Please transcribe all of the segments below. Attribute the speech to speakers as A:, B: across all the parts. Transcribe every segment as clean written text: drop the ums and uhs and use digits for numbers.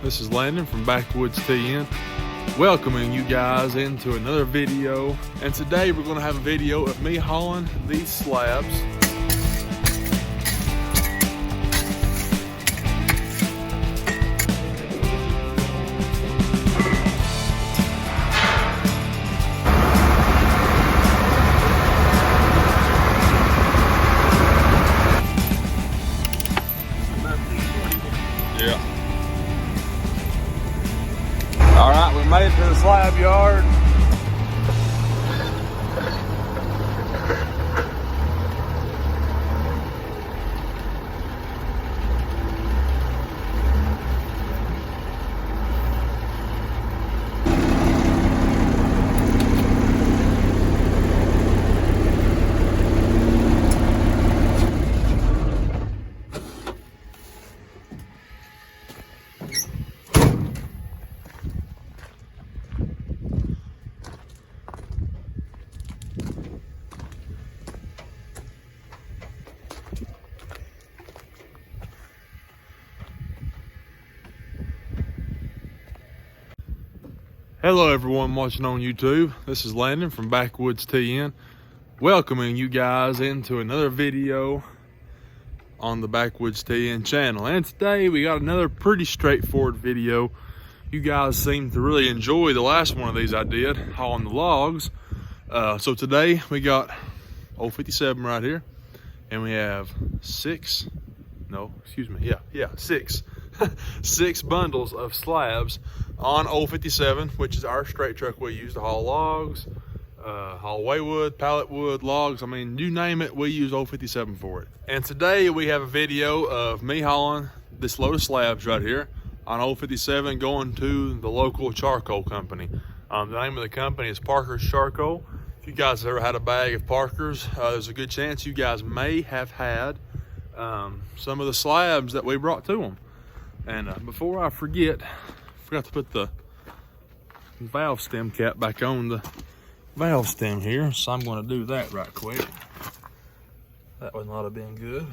A: This is Landon from Backwoods TN, welcoming you guys into another video. And today we're going to have a video of me hauling these slabs. Yeah. All right, we made it to the slab yard. Hello everyone watching on YouTube. This is Landon from Backwoods TN, welcoming you guys into another video on the Backwoods TN channel. And today we got another pretty straightforward video. You guys seem to really enjoy the last one of these I did, hauling the logs. So today we got old 57 right here, and we have six bundles of slabs on old 57, which is our straight truck we use to haul logs, haul wood, pallet wood, logs. I mean, you name it, we use old 57 for it. And today we have a video of me hauling this load of slabs right here on old 57 going to the local charcoal company. The name of the company is Parker's Charcoal. If you guys have ever had a bag of Parker's, there's a good chance you guys may have had some of the slabs that we brought to them. And before I forget, forgot to put the valve stem cap back on the valve stem here, so I'm going to do that right quick. That would not have been good.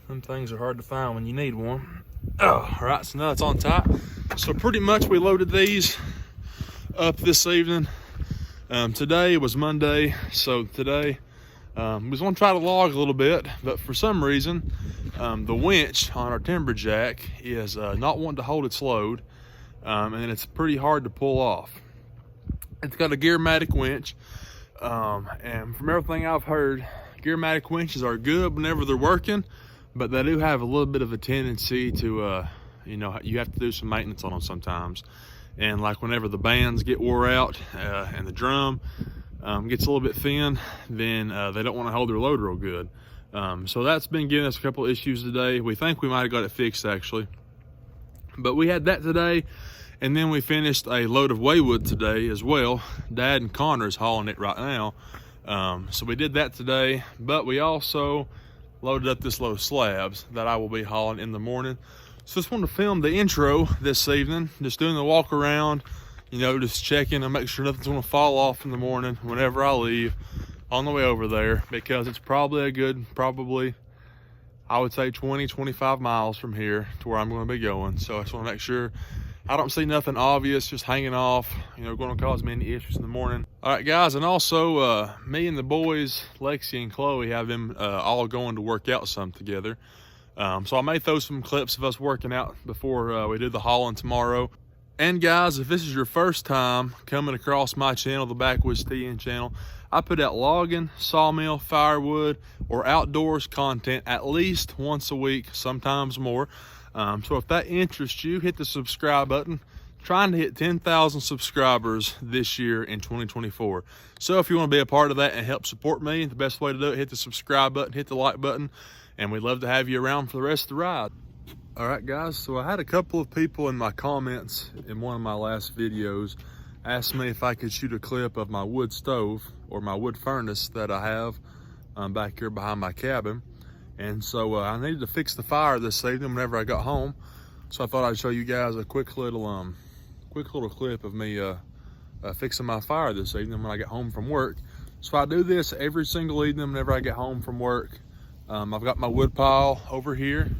A: Them things are hard to find when you need one. Oh, all right, so now it's on top. So pretty much we loaded these up this evening. Today was Monday, so today we was going to try to log a little bit, but for some reason the winch on our timber jack is not wanting to hold its load, and it's pretty hard to pull off. It's got a Gearmatic winch, and from everything I've heard, Gearmatic winches are good whenever they're working, but they do have a little bit of a tendency to, you know, you have to do some maintenance on them sometimes. And like whenever the bands get wore out and the drum gets a little bit thin, then they don't want to hold their load real good. So that's been giving us a couple of issues today. We think we might have got it fixed actually, but we had that today, and then we finished a load of wood today as well. Dad and Connor's hauling it right now, so we did that today. But we also loaded up this load of slabs that I will be hauling in the morning. So just wanted to film the intro this evening, just doing the walk around, you know, just checking and make sure nothing's going to fall off in the morning whenever I leave on the way over there, because it's probably a good, I would say 20-25 miles from here to where I'm going to be going. So I just want to make sure I don't see nothing obvious just hanging off, you know, going to cause me any issues in the morning. All right guys, and also me and the boys, Lexi and Chloe, have them all going to work out some together. So I may throw some clips of us working out before we do the hauling tomorrow. And guys, if this is your first time coming across my channel, the Backwoods TN channel, I put out logging, sawmill, firewood, or outdoors content at least once a week, sometimes more. So if that interests you, hit the subscribe button. Trying to hit 10,000 subscribers this year in 2024. So if you want to be a part of that and help support me, the best way to do it, hit the subscribe button, hit the like button, and we'd love to have you around for the rest of the ride. All right guys, so I had a couple of people in my comments in one of my last videos ask me if I could shoot a clip of my wood stove or my wood furnace that I have back here behind my cabin. And so I needed to fix the fire this evening whenever I got home. So I thought I'd show you guys a quick little clip of me fixing my fire this evening when I get home from work. So I do this every single evening whenever I get home from work. I've got my wood pile over here.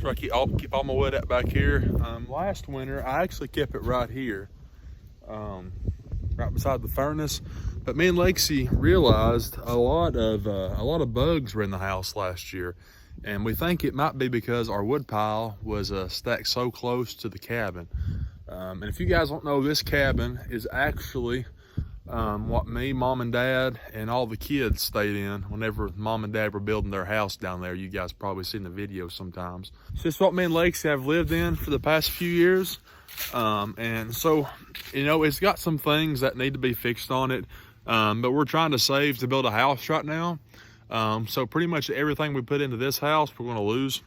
A: So I keep all my wood out back here. Last winter, I actually kept it right here, right beside the furnace. But me and Lexi realized a lot of bugs were in the house last year, and we think it might be because our wood pile was stacked so close to the cabin. And if you guys don't know, this cabin is actually what me, mom and dad, and all the kids stayed in whenever mom and dad were building their house down there. You guys probably seen the video sometimes. So it's what me and Lexi have lived in for the past few years. And so, you know, it's got some things that need to be fixed on it. But we're trying to save to build a house right now. So pretty much everything we put into this house, we're gonna lose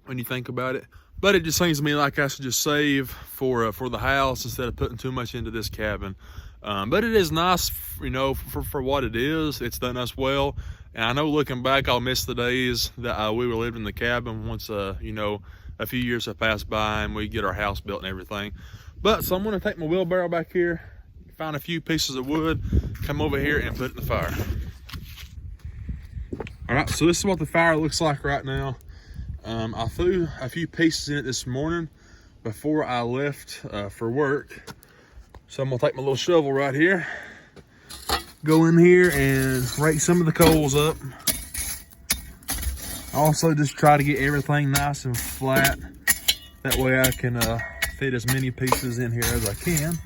A: when you think about it. But it just seems to me like I should just save for the house instead of putting too much into this cabin. But it is nice, you know, for what it is. It's done us well. And I know looking back, I'll miss the days that we were living in the cabin once, you know, a few years have passed by and we get our house built and everything. But so I'm gonna take my wheelbarrow back here, find a few pieces of wood, come over here and put it in the fire. All right, so this is what the fire looks like right now. I threw a few pieces in it this morning before I left for work. So I'm gonna take my little shovel right here, go in here and rake some of the coals up. Also just try to get everything nice and flat. That way I can fit as many pieces in here as I can.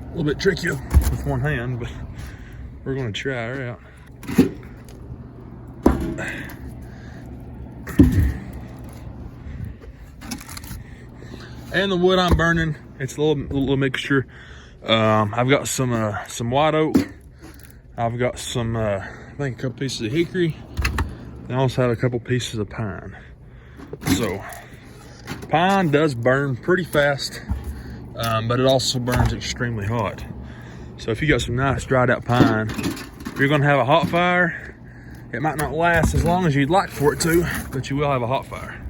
A: A little bit tricky with one hand, but we're gonna try her out. And the wood I'm burning, it's a little mixture. I've got some white oak. I've got some, I think a couple pieces of hickory. And I also have a couple pieces of pine. So pine does burn pretty fast. But it also burns extremely hot. So if you got some nice dried out pine, you're gonna have a hot fire. It might not last as long as you'd like for it to, but you will have a hot fire.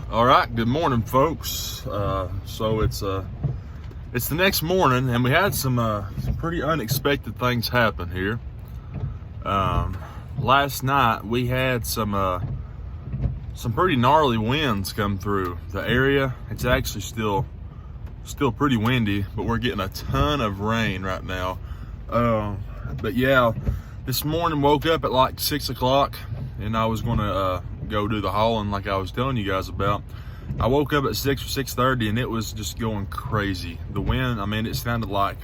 A: All right, good morning, folks. So it's the next morning, and we had some pretty unexpected things happen here. Last night we had some pretty gnarly winds come through the area. It's actually still pretty windy, but we're getting a ton of rain right now. But yeah, this morning woke up at like 6 o'clock, and I was gonna go do the hauling like I was telling you guys about. I woke up at 6 or 6:30, and it was just going crazy. The wind, I mean, it sounded like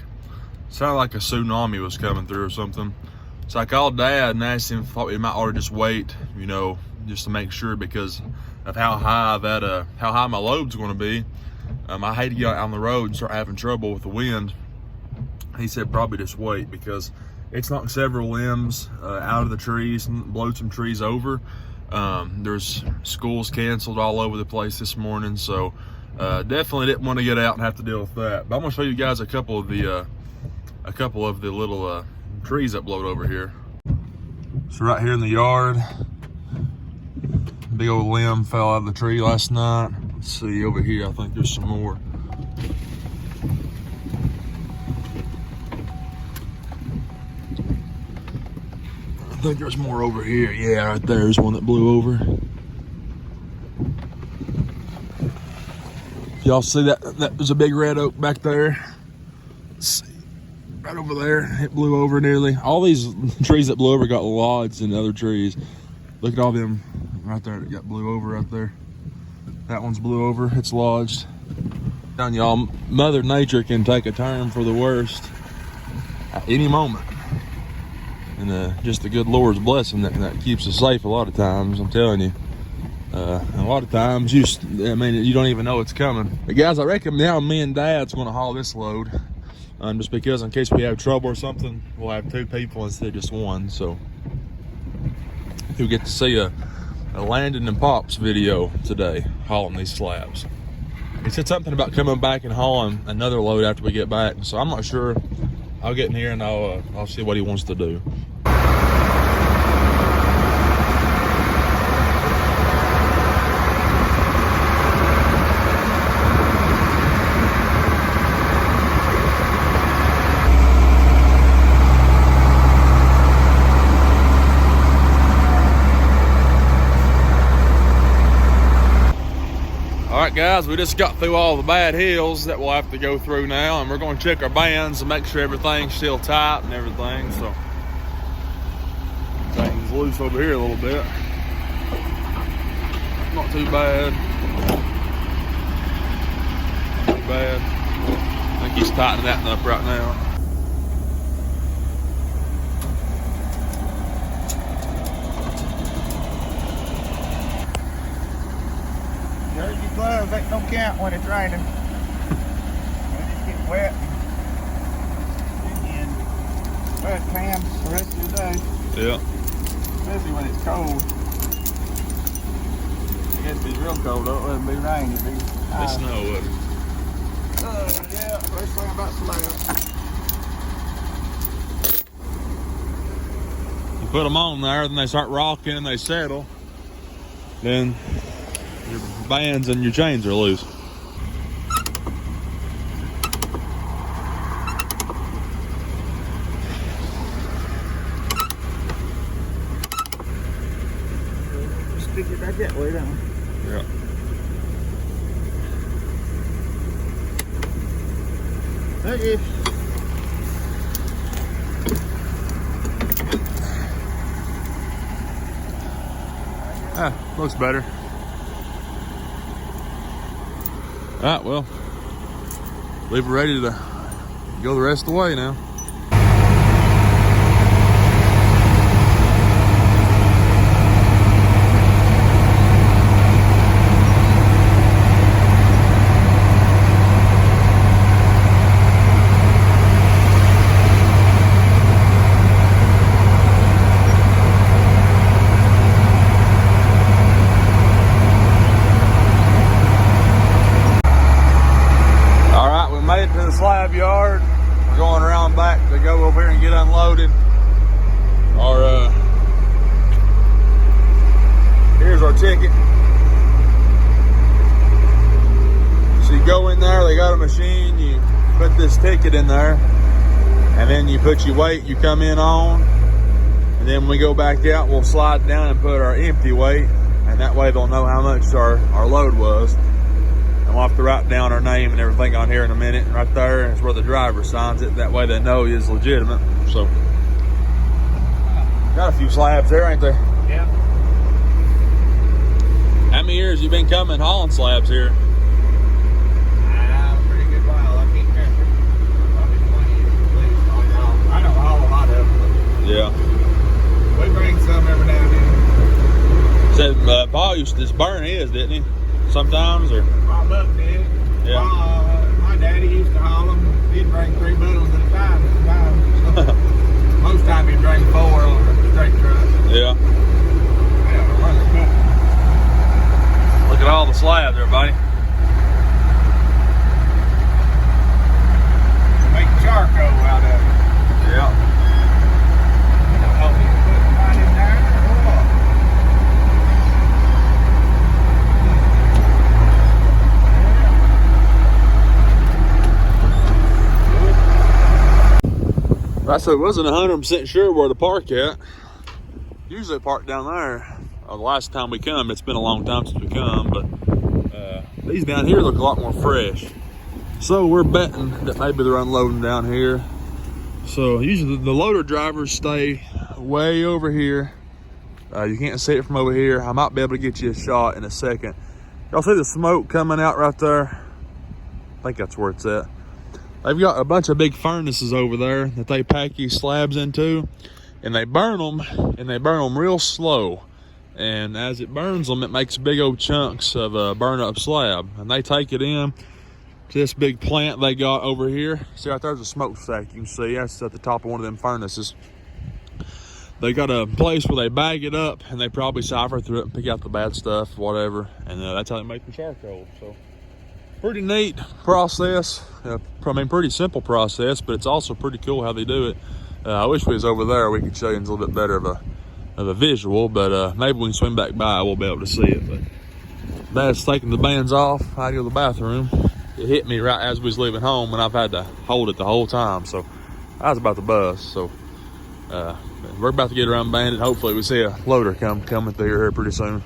A: Sounded like a tsunami was coming through or something. So I called Dad and asked him if we might ought to just wait, you know, just to make sure because of how high my load's going to be. I hate to get out on the road and start having trouble with the wind. He said probably just wait because it's knocked several limbs out of the trees and blowed some trees over. There's schools canceled all over the place this morning, so definitely didn't want to get out and have to deal with that. But I'm gonna show you guys a couple of the little trees that blowed over here. So right here in the yard, big old limb fell out of the tree last night. Let's see over here, I think there's some more. I think there's more over here. Yeah, right there's one that blew over. Y'all see that? That was a big red oak back there. Let's see. Right over there, it blew over nearly. All these trees that blew over got lodged in other trees. Look at all them right there that got blew over right there. That one's blew over, it's lodged. Down y'all, Mother Nature can take a turn for the worst at any moment. And just the good Lord's blessing that keeps us safe a lot of times, I'm telling you. A lot of times, you don't even know it's coming. But guys, I reckon now me and Dad's gonna haul this load. Just because in case we have trouble or something, we'll have 2 people instead of just 1. So you'll get to see a Landon and Pops video today, hauling these slabs. He said something about coming back and hauling another load after we get back. So I'm not sure. I'll get in here and I'll see what he wants to do. Alright guys, we just got through all the bad hills that we'll have to go through now, and we're going to check our bands and make sure everything's still tight and everything. So things loose over here a little bit. Not too bad. Not too bad. I think he's tightening that up right now.
B: Jersey gloves ain't no count when it's raining. They just get wet and wet pants the rest of the day.
A: Yeah.
B: Especially when it's cold. I guess if it's real cold though, it wouldn't be rain, it'd be
A: The snow would.
B: yeah, first thing about slabs.
A: You put them on there, then they start rocking and they settle. Then your bands and your chains are loose.
B: Stick it back that way, don't we?
A: Yeah.
B: Okay.
A: Looks better. Alright, well, leave it ready to go the rest of the way now. Slab yard. We're going around back to go over here and get unloaded. Here's our ticket. So you go in there, they got a machine, you put this ticket in there, and then you put your weight you come in on, and then when we go back out, we'll slide down and put our empty weight, and that way they'll know how much our load was. We'll have to write down our name and everything on here in a minute. Right there is where the driver signs it. That way they know he is legitimate. So, got a few slabs there, ain't there?
B: Yeah.
A: How many years you been coming hauling slabs here?
B: A pretty good while. I can't remember. Probably 20 years at least.
A: y'all used to just burn his, didn't he? Sometimes, or?
B: My buck did.
A: Yeah.
B: My daddy used to haul them. He'd bring 3 bundles at a time. Most time he'd bring 4 on a straight truck.
A: Yeah.
B: Yeah, run the cook.
A: Look at all the slabs, everybody.
B: Make charcoal out of it.
A: Yeah.
B: I don't know if you can put mine in there or what.
A: I said, wasn't 100% sure where to park at. Usually park down there. The last time we come, it's been a long time since we come, but these down here look a lot more fresh. So we're betting that maybe they're unloading down here. So usually the loader drivers stay way over here. You can't see it from over here. I might be able to get you a shot in a second. Y'all see the smoke coming out right there? I think that's where it's at. They've got a bunch of big furnaces over there that they pack these slabs into, and they burn them real slow. And as it burns them, it makes big old chunks of a burn up slab, and they take it in to this big plant they got over here. See right there's a smokestack you can see. That's at the top of one of them furnaces. They got a place where they bag it up, and they probably cipher through it and pick out the bad stuff, whatever, and that's how they make the charcoal. So pretty neat process. I mean, pretty simple process, but it's also pretty cool how they do it. I wish we was over there. We could show you a little bit better of a visual, but maybe when we swim back by, we'll be able to see it. But Dad's taking the bands off. I go to the bathroom. It hit me right as we was leaving home, and I've had to hold it the whole time. So I was about to bust. So we're about to get around banded. Hopefully we see a loader coming through here pretty soon.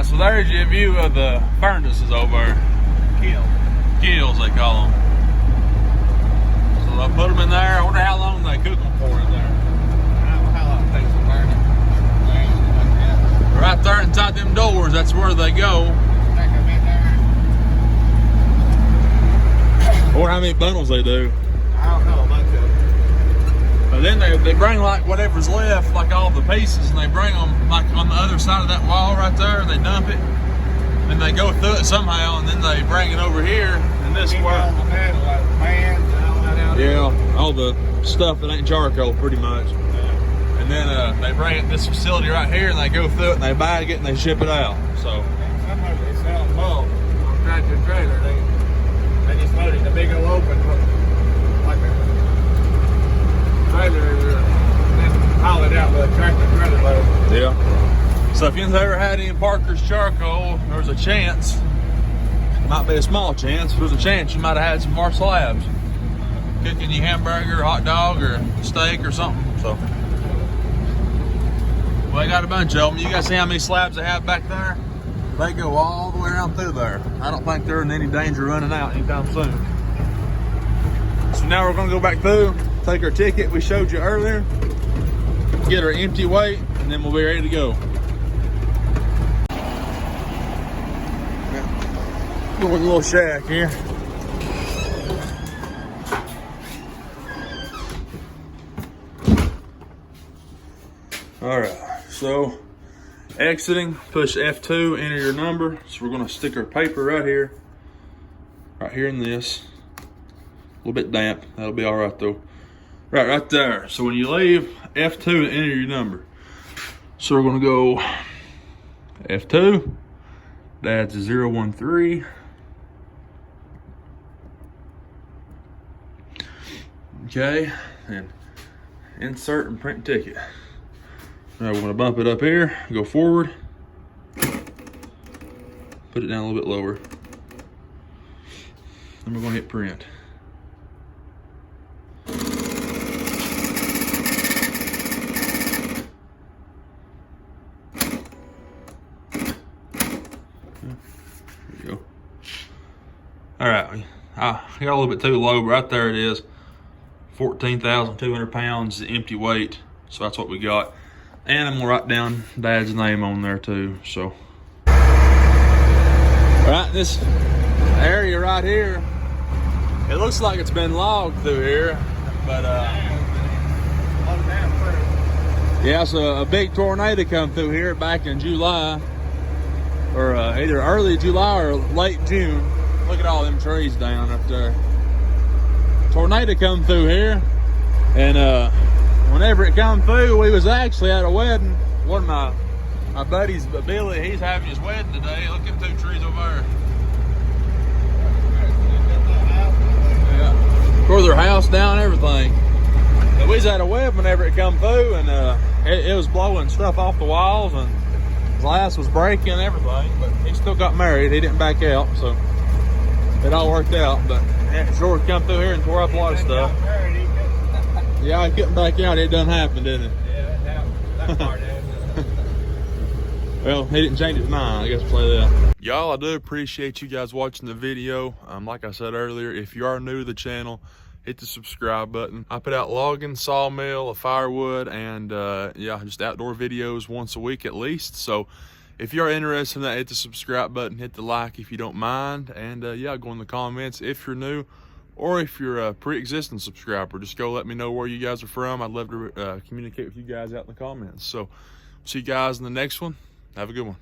A: So there's your view of the furnaces over there. Kilns, they call them. So they'll put them in there. I wonder how long they cook them for in there.
B: I don't know how long it takes to burn it.
A: Right there inside them doors, that's where they go.
B: Stick them in there.
A: I wonder how many bundles they do.
B: I don't know, a bunch of them.
A: They then they bring like whatever's left, like all the pieces, and they bring them like on the other side of that wall right there, and they dump it. And they go through it somehow, and then they bring it over here, and this work. Yeah, all the stuff that ain't charcoal, pretty much. Yeah. And then they bring it to this facility right here, and they go through it, and they bag it, and they ship it out. So.
B: Sometimes they sell bulk on tractor trailer. They just load it in a big old open, like a trailer, and then haul it out with a tractor trailer load.
A: Yeah. So if you've ever had any Parker's charcoal, there's a chance, might be a small chance, there's a chance you might have had some of our slabs. Cooking your hamburger, hot dog, or steak or something. So, well, I got a bunch of them. You guys see how many slabs they have back there? They go all the way around through there. I don't think they're in any danger of running out anytime soon. So now we're gonna go back through, take our ticket we showed you earlier, get our empty weight, and then we'll be ready to go. Going a little shack here. All right, so exiting, push F2, enter your number. So we're gonna stick our paper right here in this. A little bit damp, that'll be all right though. Right there. So when you leave, F2 to enter your number. So we're gonna go F2, that's 013. Okay, and insert and print ticket. Now we're gonna bump it up here, go forward, put it down a little bit lower. Then we're gonna hit print. There we go. All right, I got a little bit too low, but right there it is. 14,200 pounds, the empty weight. So that's what we got. And I'm gonna write down Dad's name on there too, so. Right, this area right here, it looks like it's been logged through here, but yeah, so a big tornado come through here back in July, or either early July or late June. Look at all them trees down up there. Tornado come through here, and whenever it come through, we was actually at a wedding. One of my buddies, Billy, he's having his wedding today. Look at 2 trees over there. Yeah. Tore their house down, everything. But we was at a wedding whenever it come through, and it was blowing stuff off the walls, and glass was breaking and everything, but he still got married. He didn't back out, so it all worked out. But yeah, sure come through here and tore up a lot of stuff. Yeah, I couldn't back out. It done happen, didn't it?
B: Yeah, that part did.
A: Well, he didn't change his mind. I guess play that. Y'all, I do appreciate you guys watching the video. Like I said earlier, if you are new to the channel, hit the subscribe button. I put out logging, sawmill, firewood, and yeah, just outdoor videos once a week at least. So if you're interested in that, hit the subscribe button, hit the like if you don't mind, and yeah, go in the comments if you're new, or if you're a pre-existing subscriber, just go let me know where you guys are from. I'd love to communicate with you guys out in the comments. So see you guys in the next one. Have a good one.